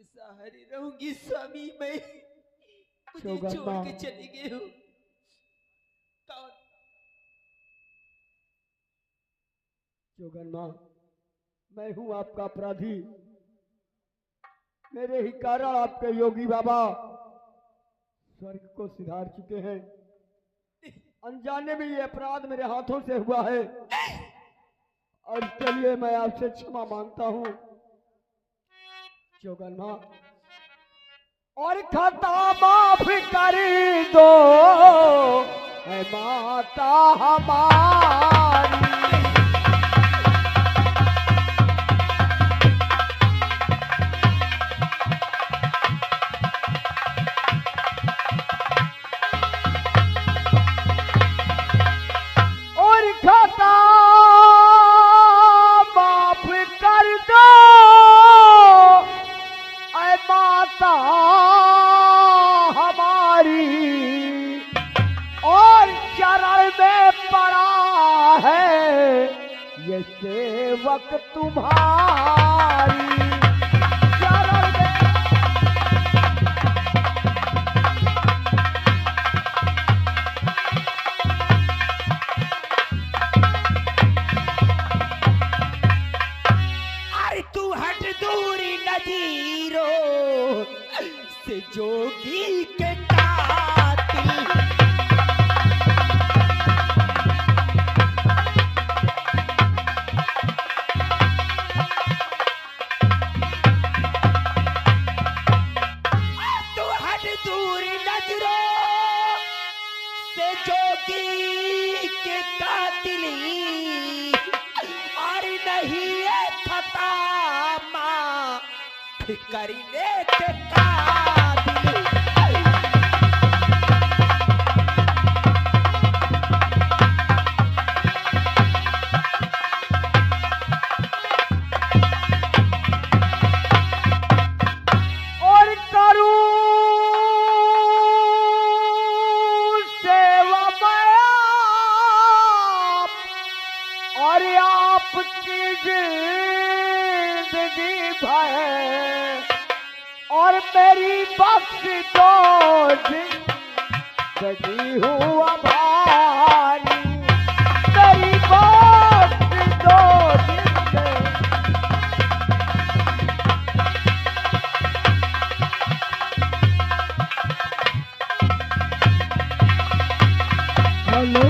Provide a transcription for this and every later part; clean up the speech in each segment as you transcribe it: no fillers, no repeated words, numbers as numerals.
किसके सहारे रहूंगी स्वामी मैं? मुझे छोड़ के चली गई हो। कौन? जोगन माँ, मैं हूं आपका अपराधी। मेरे ही कारण आपके योगी बाबा स्वर्ग को सिधार चुके हैं। अनजाने में ये अपराध मेरे हाथों से हुआ है और चलिए मैं आपसे क्षमा मांगता हूं जोगन माँ, और खता माफ कर दो है माता हमारी। और खता माफ कर दो ऐ माता हमारी, और चरण में पड़ा है ये सेवक तुम्हारी। चरण में अरे तू हट दूरी नजीरो से जोगी के कातिल। तू हट दूरी नजरों से जोगी के कातिल, और नहीं है खता माफ करने के कातिल। और करूं सेवा मैं आप, और आपकी जिंदगी भर, और मेरी बख्श दो जिंदगी हुआ भारी। मेरी बख्श दो जिंदगी। हेलो,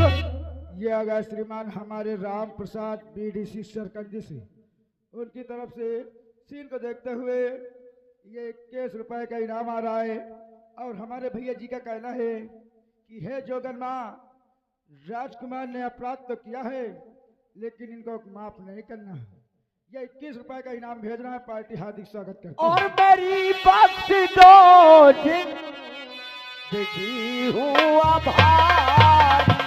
ये आ गए श्रीमान हमारे राम प्रसाद बीडीसी सरकंदी से। उनकी तरफ से सीन को देखते हुए ये 21 रुपए का इनाम आ रहा है, और हमारे भैया जी का कहना है कि हे जोगन माँ, राजकुमार ने अपराध तो किया है लेकिन इनको माफ नहीं करना। ये 21 रुपए का इनाम भेजना है, पार्टी हार्दिक स्वागत करती है। और मेरी बख्श दो जिंदगी हुआ भारी।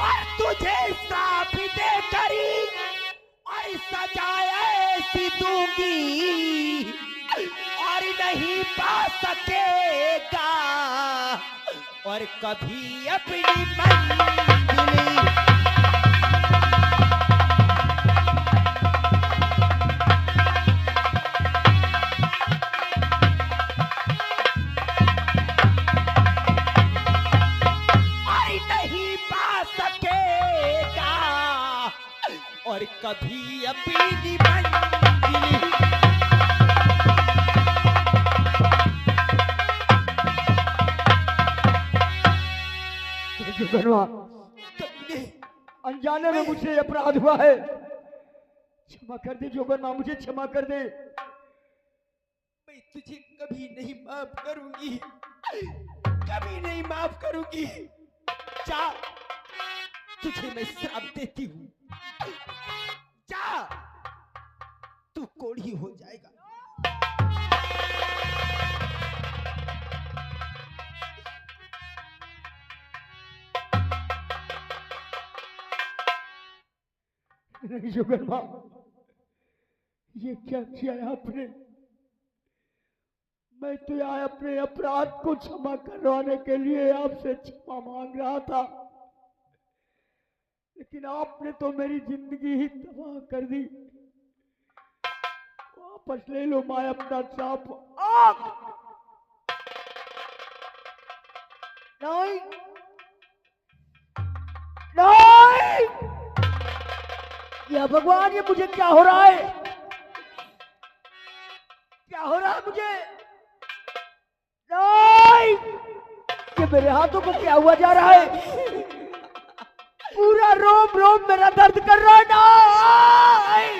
और तुझे श्राप दे करी और सजा ऐसी दूंगी, और नहीं पा सकेगा और कभी अपनी मंजिल। और नहीं पा सकेगा और कभी अपनी मंजिल। जोगनवा, अनजाने में मुझसे अपराध हुआ है, क्षमा कर दे जोगन माँ, मुझे क्षमा कर दे। मैं तुझे कभी नहीं माफ करूंगी, कभी नहीं माफ करूंगी। जा, तुझे मैं श्राप देती हूँ। जा, तू कोढ़ी हो जाएगा। नहीं जोगन माँ, ये क्या किया है आपने? मैं तो यहाँ अपने अपराध को क्षमा करवाने के लिए आपसे क्षमा मांग रहा था, लेकिन आपने तो मेरी जिंदगी ही तबाह कर दी। वापस ले लो मैं अपना श्राप। नहीं नहीं, या भगवान, ये मुझे क्या हो रहा है? क्या हो रहा है मुझे? नहीं, ये मेरे हाथों को क्या हुआ जा रहा है? पूरा रोम रोम मेरा दर्द कर रहा है। नहीं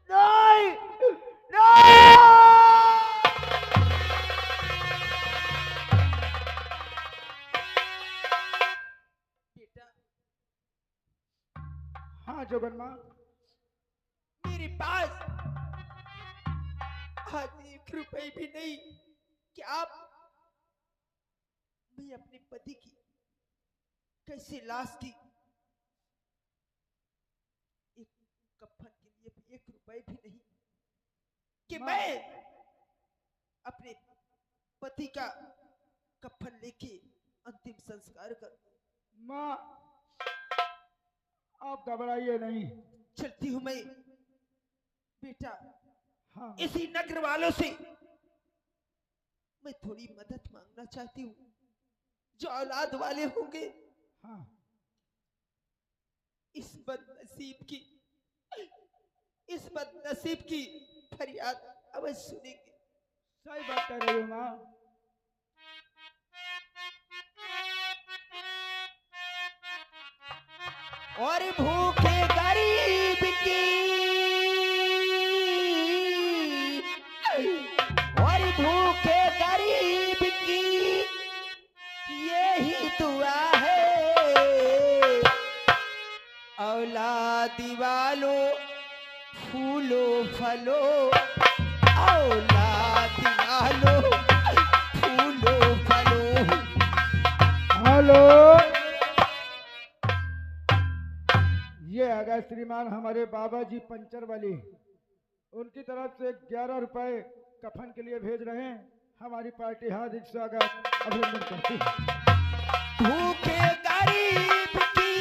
नहीं, हाँ जोगन्मा, मेरे पास आज 1 रुपए भी नहीं कि आप मैं अपने पति की कैसे लाश की एक कफन के लिए 1 रुपए भी नहीं कि मैं अपने पति का कफन लेके अंतिम संस्कार कर। माँ, आप घबराइए नहीं। चलती हूँ मैं बेटा। हाँ, इसी नगर वालों से मैं थोड़ी मदद मांगना चाहती हूँ, जो औलाद वाले होंगे। हाँ, इस बदनसीब की फरियाद अवश्य सुनेंगे। सही बात कह रही हो माँ। और भूखे गरीब की, और भूखे गरीब की यही दुआ है। औलादी वालों फूलो फलो, औलादी वालों फूलो फलो। हेलो, ये आ गए श्रीमान हमारे बाबा जी पंचर वाली। उनकी तरफ से 11 रुपए कफन के लिए भेज रहे हैं। हमारी पार्टी हार्दिक स्वागत अभिनंदन करती है। भूखे गरीब की,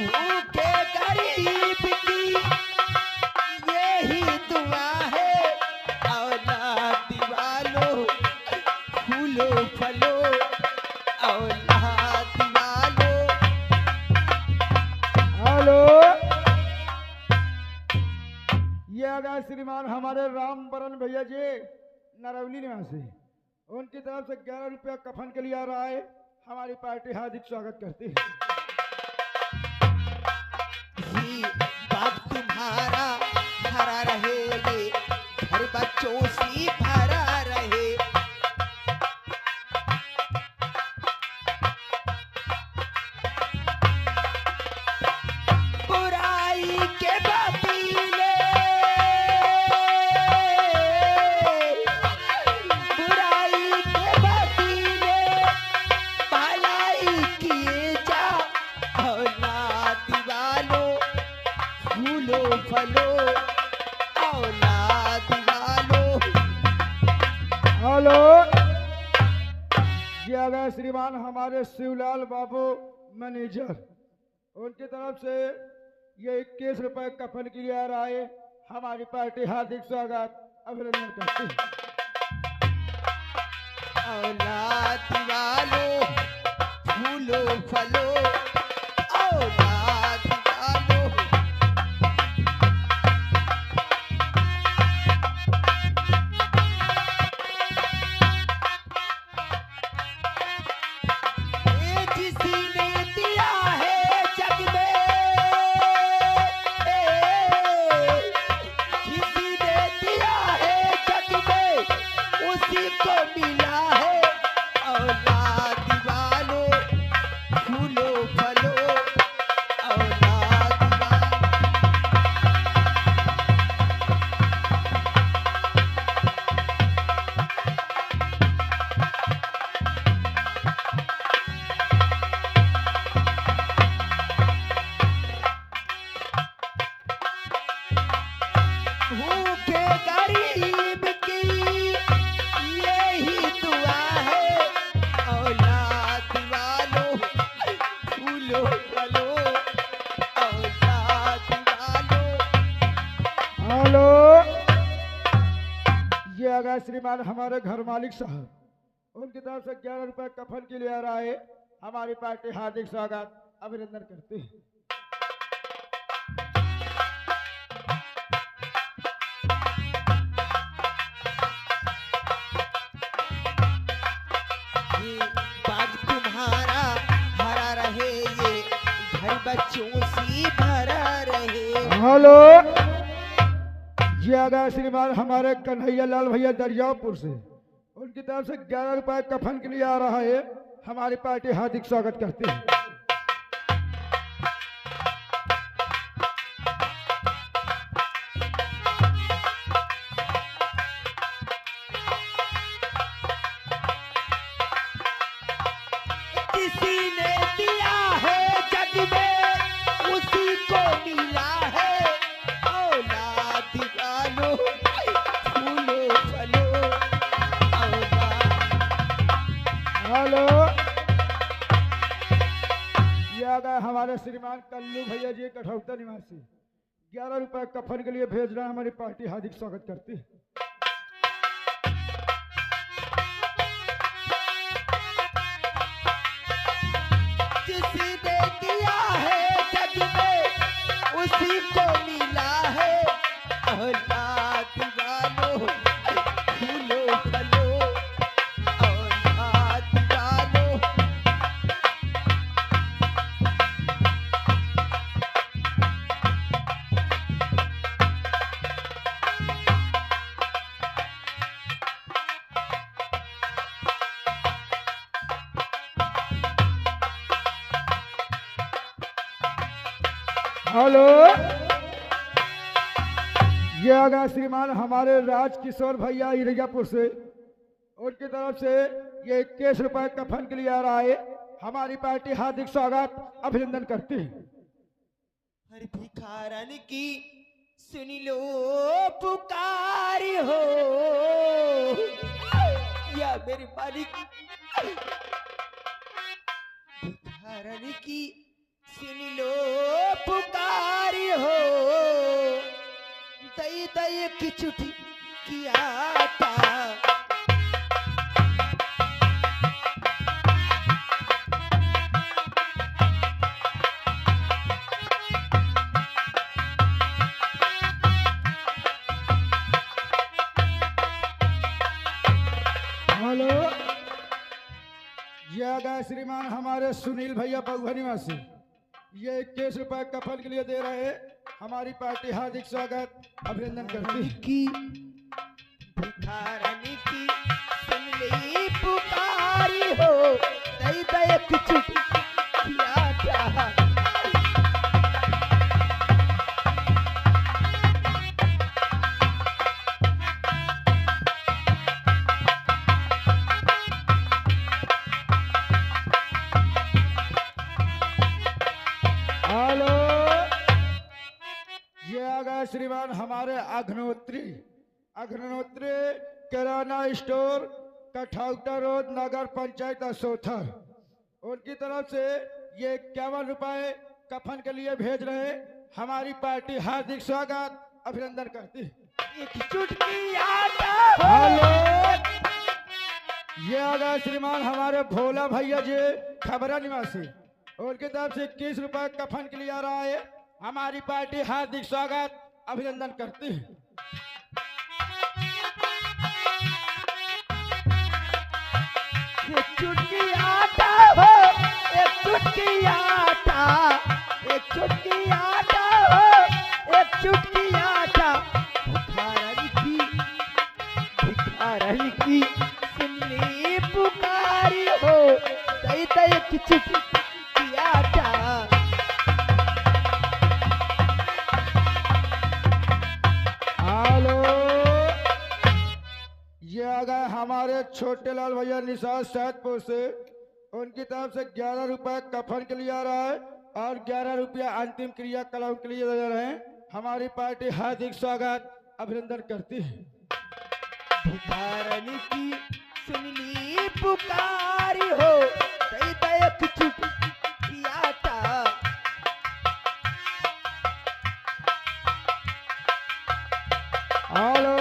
भूखे गरीब की यही दुआ है। औलाद वालों फूलो फलो, औलाद वालों। हेलो, ये आ गए श्रीमान हमारे राम बरन भैया जी नरवली निवासी। उनकी तरफ से 11 रुपया कफन के लिए आ रहा है। हमारी पार्टी हार्दिक स्वागत करती है। बाप तुम्हारा भरा रहे, घर बच्चों से भरा रहे। बुराई के बदले, बुराई के बदले भलाई किए जा। औलाद वालों फूलो फलो, औलाद वालों। हेलो, ये आ गए श्रीमान हमारे शिवलाल बाबू मैनेजर। उनकी तरफ से ये 21 रुपए कफन के लिए आ रहा है। हमारी पार्टी हार्दिक स्वागत अभिनंदन करती है। औलाद वालों फूलो फलो, औलाद वालों। ये किसी ने दिया है जग में, किसी ने दिया है जग में, उसी को मिला है। औलाद वालों फूलो फलो। श्रीमान हमारे घर मालिक साहब उनकी तरफ से 11 रुपए कफन के लिए आ रहा है। हमारी पार्टी हार्दिक स्वागत अभिनंदन करती है। ये बाग तुम्हारा हरा रहे, ये घर बच्चों से भरा रहे। हेलो, ये आ गया श्रीमान हमारे कन्हैया लाल भैया दरियापुर से, उनकी तरफ से 11 रुपए कफन के लिए आ रहा है। हमारी पार्टी हार्दिक स्वागत करती है। किसी ने दिया है जग में उसी को मिला है, औलाद वालों फूलो फलो औलाद। हेलो, ये आ गए हमारे श्रीमान कल्लू भैया जी कठौता निवासी, 11 रुपए कफन के लिए भेज रहे हैं। हमारी पार्टी हार्दिक स्वागत करती है। किसी ने दिया है जग में उसी को मिला है, औलाद वालों फूलो फलो औलाद वालों। हेलो, ये आ गया श्रीमान हमारे राजकिशोर भैया इरैयापुर से, उनकी तरफ से ये 21 रुपए कफन के लिए आ रहा है। हमारी पार्टी हार्दिक स्वागत अभिनंदन करती है। हर भिखारन की सुन लो पुकार हो, या मेरे मालिक भिखारन की सुन लो पुकार हो, दई दई की चुटी की आटा। हेलो, ये आ गया श्रीमान हमारे सुनील भैया बउआ निवासी, ये 21 रुपए कफन के लिए दे रहे हैं। हमारी पार्टी हार्दिक स्वागत अभिनंदन करती है। की भिखारन की सुन ली पुकारी हो, दई दई की चुटी की आटा। हेलो, ये आ गया श्रीमान हमारे अग्नोत्री किराना स्टोर कठौटा रोड नगर पंचायत असोथर, उनकी तरफ से ये 51 रुपए कफन के लिए भेज रहे हैं। हमारी पार्टी हार्दिक स्वागत अभिनंदन करती है। एक चुटकी आटा हो। हेलो, ये आ गया श्रीमान हमारे भोला भैया जी खबरा निवासी, उनकी तरफ से 21 रुपए कफन के लिए आ रहा है। हमारी पार्टी हार्दिक स्वागत अभिनंदन करती है। एक चुटकी आटा हो, एक चुटकी आटा, एक चुटकी आटा हो, एक चुटकी आटा। भिखारन की सुन ली पुकारी हो, दई दई की चुटकी आटा। हेलो, ये आ गए हमारे छोटे लाल भैया निशाद सैदपुर से, उनकी तरफ से 11 रुपए कफन के लिए आ रहा है और 11 रुपया अंतिम क्रियाकलाप के लिए दे रहे हैं। हमारी पार्टी हार्दिक स्वागत अभिनंदन करती है। भिखारन की सुन ली पुकारी हो, दई दई की चुटकी आटा। हेलो,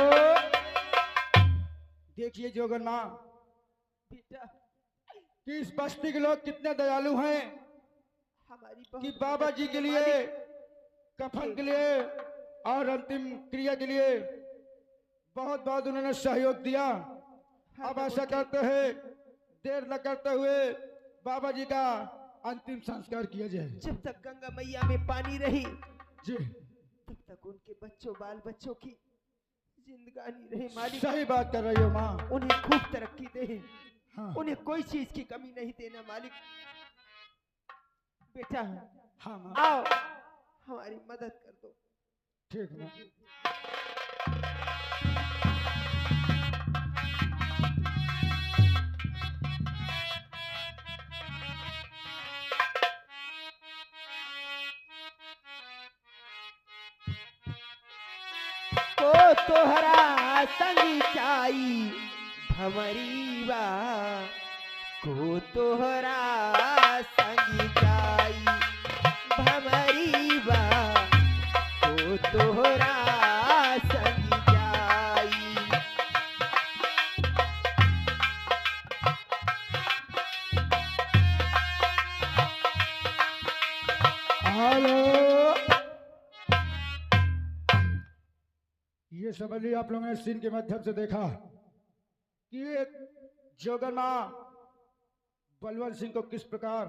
जोगन माँ बेटा कि इस बस्ती के लोग कितने दयालु हैं हमारी कि बहुत बाबा मदद जी की के है लिए मालिक। कफन के लिए और अंतिम क्रिया के लिए बहुत बहुत उन्होंने सहयोग दिया। हाँ, अब मैं ऐसा उनकी- करते हैं, देर न करते हुए बाबा जी का अंतिम संस्कार किया जाए। जब तक गंगा मैया में पानी रही जी तब तक उनके बच्चों बाल बच्चों की जिंदगानी रहे मालिक। सही बात कर रही हो माँ। उन्हें खूब तरक्की दे, हाँ उन्हें कोई चीज की कमी नहीं देना मालिक। बेटा हाँ माँ आओ हमारी मदद कर दो। ठीक माँ। को तोहरा संग चाई भमरी बा, को तोहरा संग चाई भमरी बा, को तोहरा संग चाई। हेलो, ये समझ लिया आप लोगों ने सीन के माध्यम से देखा कि एक जोगन माँ बलवंत सिंह को किस प्रकार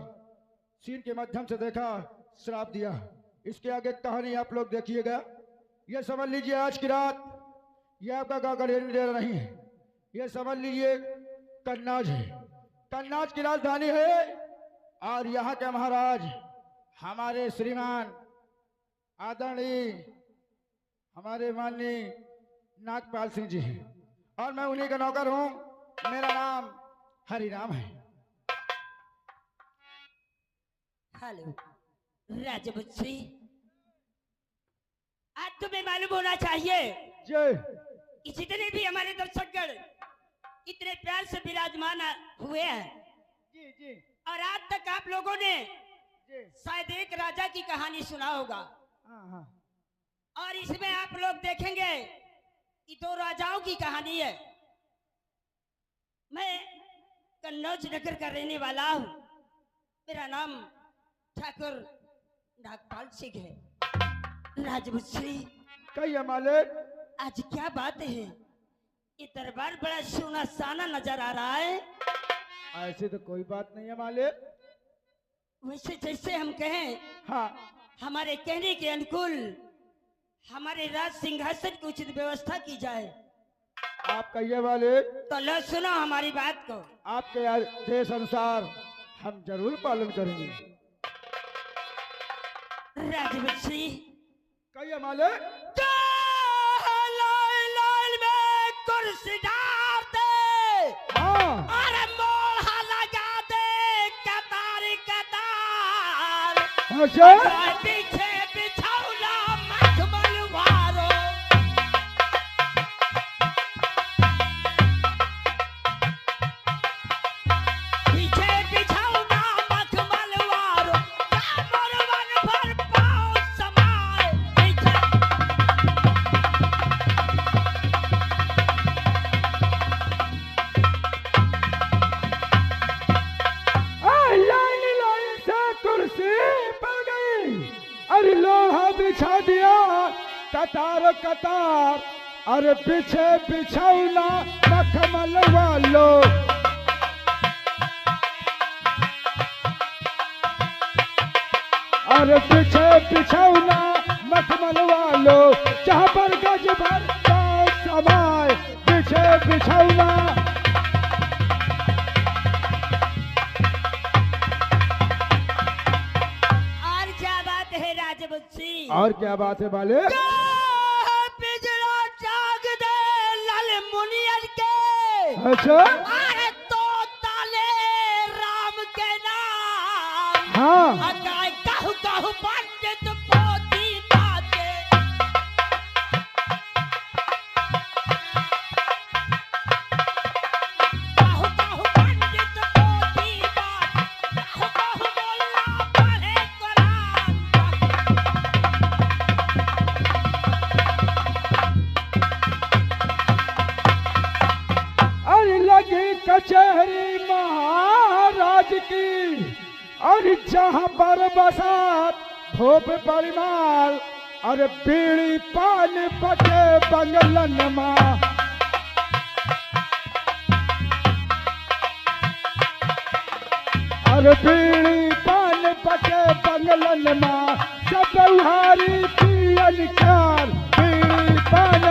सीन के माध्यम से देखा, श्राप दिया। इसके आगे कहानी आप लोग देखिएगा। ये समझ लीजिए आज की रात ये आपका गाँव का डेरा नहीं है, ये समझ लीजिए कन्नौज है। कन्नौज की राजधानी है और यहाँ के महाराज हमारे श्रीमान आदरणीय हमारे माननीय नागपाल सिंह जी हैं और मैं उन्हीं का नौकर हूँ। मेरा नाम हरिराम है। हेलो राजपुत्री, आज तुम्हें मालूम होना चाहिए जय कि जितने भी हमारे दर्शकगण इतने प्यार से विराजमान हुए हैं जी जी और आज तक आप लोगों ने जी शायद एक राजा की कहानी सुना होगा हाँ हाँ और इसमें आप लोग देखेंगे कि दो राजाओं की कहानी है। मैं कन्नौज नगर का रहने वाला हूँ। मेरा नाम ठाकुर नागपाल सिंह है। राजपुत्री, कहिए मालिक। आज क्या बात है, ये दरबार बड़ा सोना साना नजर आ रहा है। ऐसे तो कोई बात नहीं है मालिक। वैसे जैसे हम कहें, हाँ हमारे कहने के अनुकूल हमारे राज सिंहासन की उचित व्यवस्था की जाए। आप कहिए मालिक। तो लो सुनो हमारी बात को। आपके आदेश अनुसार हम जरूर पालन करेंगे। राजवंशी, कहिए मालिक। लाल लाल में कुर्सी डाल दे हाँ और मोढ़ा लगा दे कतार कतार। अच्छा पीछे बिछौना मखमल वारो, पीछे बिछौना मखमल वारो, कामर वन भर पाँव समाए पीछे। लाइन लाइन से कुर्सी पड़ गई, अरे लोहा बिछा दिया कतार कतार, अरे पीछे बिछौना मखमल वालो। अरे पीछे बिछौना मखमल वालो, जहाँ पर गज भर पाँव समाए पीछे बिछौना। और क्या बात है राजवंशी? और क्या बात है बाले? पिजड़ा जाग दे लाल मुनियर के, अच्छा अरे तो ताले राम के नाम। हाँ अकाय कहु कहु पंडित पोती बाते, कहु कहु पंडित पोती बाते, कहु कहु मोल्ला पढ़े कुरान। अरे और जहाँ पर बसात भोप परिमाल अरे बीड़ी पान पके बंगलन माँ अरे बीड़ी पान पके बंगलन माँ सब उहारी पियन ख्यार बीड़ी पान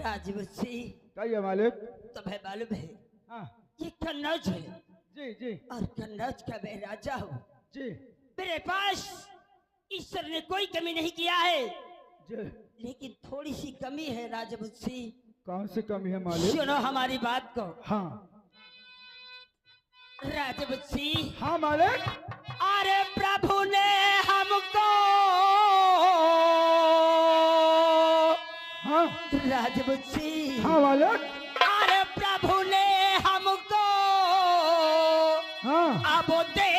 राजवंशी कहिए मालिक। तुम्हें मालूम है हाँ ये कन्नौज है जी जी और कन्नौज का मैं राजा हूँ। जी मेरे पास ईश्वर ने कोई कमी नहीं किया है, जी। लेकिन थोड़ी सी कमी है राजवंशी। कौन सी कमी है मालिक? सुनो हमारी बात को हाँ राजवंशी। हाँ मालिक। अरे प्रभु ने हमको हाँ राजवंशी। हाँ मालिक। अरे प्रभु ने हमको हाँ अब दे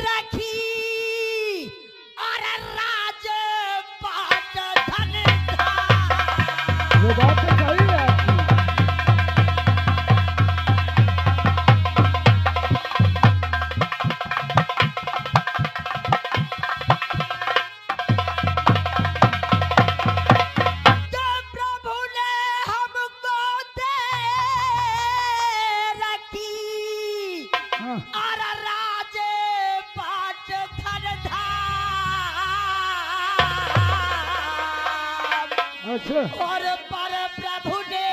रखी और राज पाट धन था। वो बात तो सही है आपकी। जो प्रभु ने हमको दे रखी हाँ और राज पाट धन था। अच्छा और पर प्रभु ने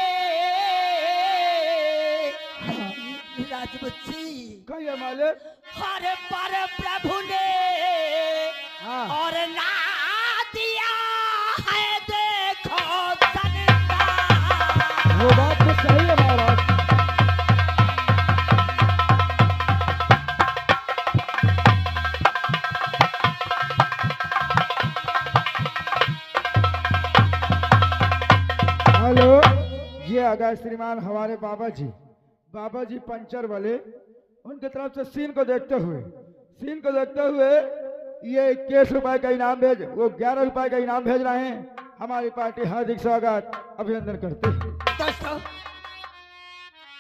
राजवंशी। कहिए मालिक। हर पर प्रभु ने हाँ और ना दिया है देखो धनता। वो बात तो सही है महाराज। हेलो ये आ गए श्रीमान हमारे बाबा जी पंचर वाले। उनके तरफ से सीन को देखते हुए ये 21 रुपए का इनाम वो 11 रुपए का इनाम भेज रहे हैं। हमारी पार्टी हार्दिक स्वागत अभिनंदन करते हैं। दोस्तों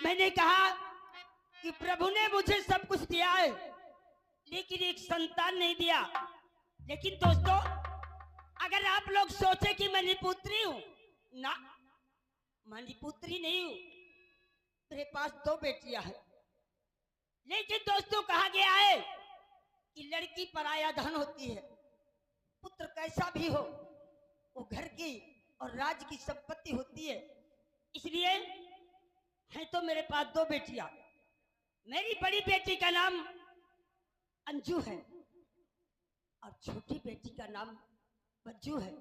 मैंने कहा कि प्रभु ने मुझे सब कुछ दिया है, लेकिन एक संतान नहीं दिया। लेकिन दोस्तों अगर आप लोग सोचे कि मैं निपुत्री हूं, ना मैं निपुत्री नहीं हूं। मेरे पास 2 बेटियां हैं। लेकिन दोस्तों कहा गया है कि लड़की पराया धन होती है। पुत्र कैसा भी हो वो घर की और राज की संपत्ति होती है। इसलिए है तो मेरे पास 2 बेटियां। मेरी बड़ी बेटी का नाम अंजू है और छोटी बेटी का नाम बज्जू है।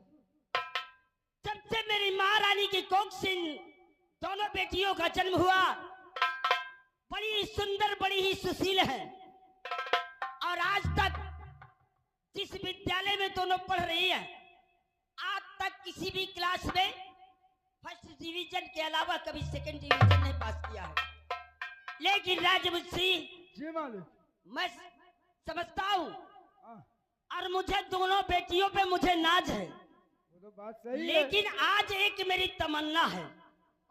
जब से मेरी माँ रानी की कोख से दोनों बेटियों का जन्म हुआ, बड़ी ही सुंदर बड़ी ही सुशील है और आज तक जिस विद्यालय में दोनों पढ़ रही है, आज तक किसी भी क्लास में फर्स्ट डिवीजन के अलावा कभी सेकंड डिवीजन नहीं पास किया है। लेकिन राजवंशी जी मालिक। मैं समझता हूँ हाँ, और मुझे दोनों बेटियों पे मुझे नाज है। वो तो बात सही है। लेकिन आज एक मेरी तमन्ना है।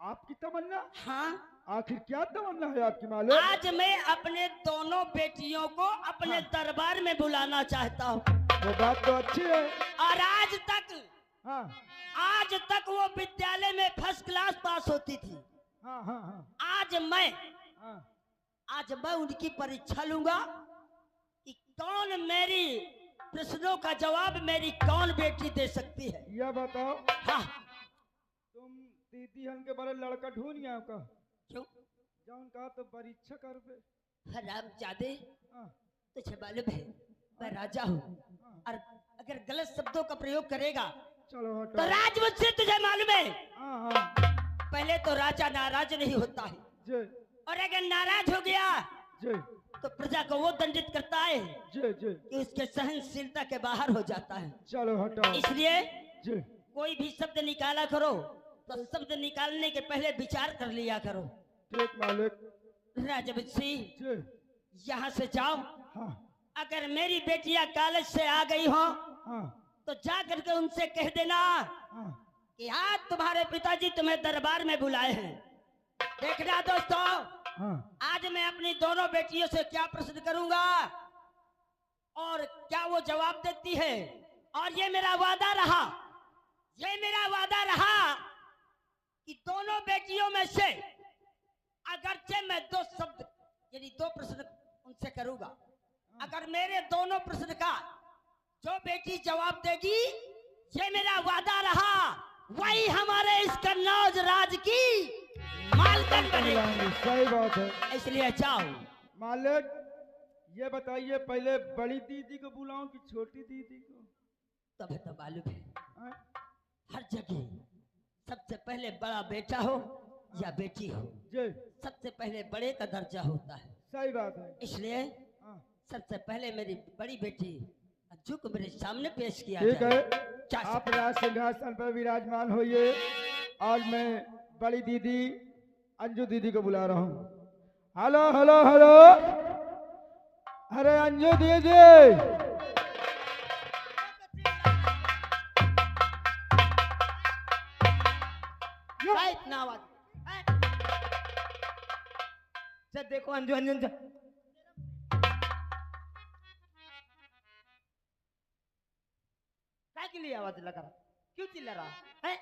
आपकी तमन्ना? हाँ आखिर क्या तमन्ना है आपकी मालिक? आज मैं अपने दोनों बेटियों को अपने दरबार में बुलाना चाहता हूँ। वो बात तो अच्छी है। और हाँ आज तक वो विद्यालय में फर्स्ट क्लास पास होती थी। हाँ हाँ हाँ हाँ आज मैं उनकी परीक्षा लूंगा कि कौन मेरी प्रश्नों का जवाब मेरी कौन बेटी दे सकती है। यह बताओ हाँ तुम दीदी हन के बड़े लड़का ढूंढ आयो का? क्यों? जौन कहा तो परीक्षा करबे। हरामजादे, हाँ तुझे मालूम है मैं राजा हूँ और अगर गलत शब्दों का प्रयोग करेगा चलो तो हटो। राजवंश तुझे मालूम है हाँ हाँ पहले तो राजा नाराज नहीं होता है, जी और अगर नाराज हो गया जी तो प्रजा को वो दंडित करता है जी जी। कि उसके सहनशीलता के बाहर हो जाता है। चलो हटो। इसलिए जी कोई भी शब्द निकाला करो तो शब्द निकालने के पहले विचार कर लिया करो। ठीक मालिक। राजवंशी जी यहाँ से जाओ। हाँ अगर मेरी बेटियां कॉलेज से आ गई हो हाँ तो जा करके उनसे कह देना हाँ कि आज तुम्हारे पिताजी तुम्हें दरबार में बुलाए हैं। देखना दोस्तों, हाँ आज मैं अपनी दोनों बेटियों से क्या प्रश्न करूंगा और क्या वो जवाब देती है। और ये मेरा वादा रहा, ये मेरा वादा रहा कि दोनों बेटियों में से अगरचे मैं दो शब्द यानी दो प्रश्न उनसे करूंगा, अगर मेरे दोनों प्रश्न का जो बेटी जवाब देगी, ये मेरा वादा रहा, वही हमारे इस कन्नौज राज की मालकिन बनेगी। सही बात है। इसलिए जाओ। मालिक ये बताइए, पहले बड़ी दीदी को बुलाऊं कि छोटी दीदी को? तब तो मालूम है हाँ? हर जगह सबसे पहले बड़ा बेटा हो या बेटी हो, जी सबसे पहले बड़े का दर्जा होता है। सही बात है। इसलिए हाँ सबसे पहले मेरी बड़ी बेटी अंजू को मेरे सामने पेश किया ठीक जाए। है, क्या आप राज सिंहासन पर विराजमान होइए और मैं बड़ी दीदी अंजू दीदी को बुला रहा हूँ। हेलो हेलो हेलो, अरे अंजू दीदी, क्या इतना आवाज है? चल देखो अंजू, अंजू अंजू। क्या के लिए आवाज लगा रहा? क्यों चिल्ला रहा है?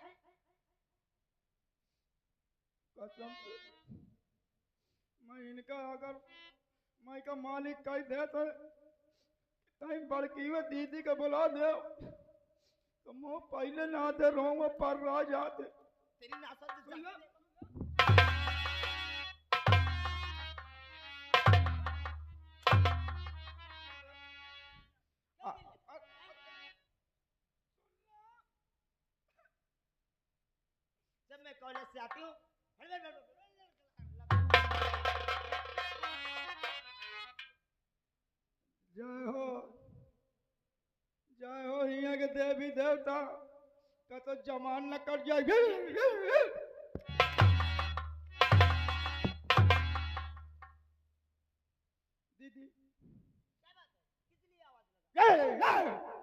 कसम से मैं इनका अगर मैं का मालिक कह दे तो टाइम बड़की हुए दीदी को बुला दे तो मैं पहले ना दे रहूंगा पर रह जाते। तेरी नासत सुन ले। जब मैं कॉलेज से आती हूँ जय हो हिया के देवी देवता का तो जमान न कर जाए। दीदी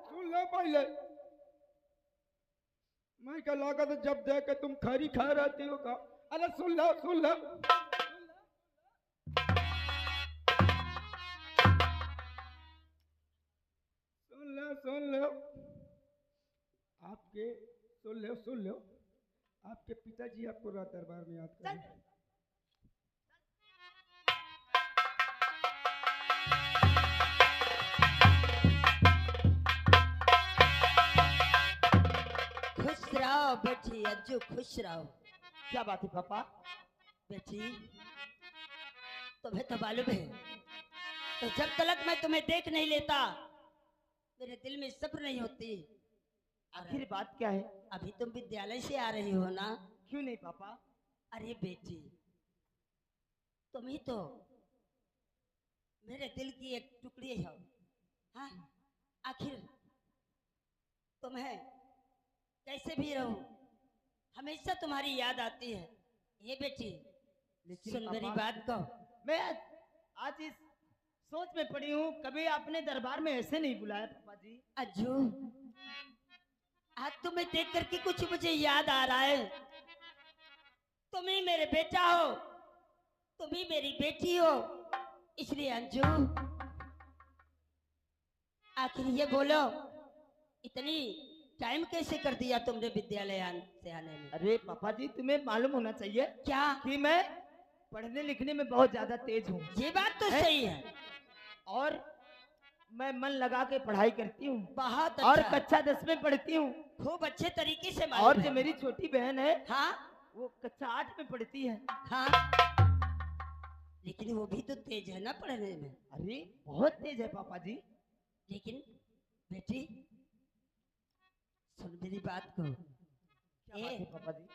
सुन लो पहले, मैं क्या लागत जब देख के तुम खरी खा रहती हो का? अरे सुन लो सुन लो, सुन लो आपके, सुन लो आपके पिताजी आपको रात दरबार में याद कर रहे हैं। खुश रहो बेटी अंजू, खुश रहो। क्या बात है पापा? बेटी तुम्हें तो मालूम है, तो जब तक मैं तुम्हें देख नहीं लेता मेरे दिल में सब्र नहीं होती। आखिर बात क्या है? अभी तुम विद्यालय से आ रही हो ना? क्यों नहीं पापा? अरे बेटी तुम ही तो मेरे दिल की एक टुकड़ी हो। हाँ, आखिर तुम्हें कैसे भी रहूं हमेशा तुम्हारी याद आती है। ये बेटी सुन मेरी बात को, मैं आज इस सोच में पड़ी हूँ, कभी आपने दरबार में ऐसे नहीं बुलाया पापा जी। अज्जू आज तुम्हें देख करके कुछ मुझे याद आ रहा है। तुम ही मेरे बेटा हो, तुम ही मेरी बेटी हो, इसलिए अंजू आखिर ये बोलो इतनी टाइम कैसे कर दिया तुमने विद्यालय से आने में? अरे पापा जी तुम्हें मालूम होना चाहिए क्या? कि मैं पढ़ने लिखने में बहुत ज्यादा तेज हूँ ये बात तो सही है और मैं मन लगा के पढ़ाई करती हूँ बहुत और अच्छा, कक्षा 10 में पढ़ती हूँ। खूब अच्छे तरीके से और मालूम जो है। मेरी छोटी बहन है हाँ वो कक्षा 8 में पढ़ती है। हाँ, लेकिन वो भी तो तेज है ना पढ़ने में। अरे बहुत तेज है पापा जी। लेकिन बेटी सुन मेरी बात को। क्या बात है पापा जी?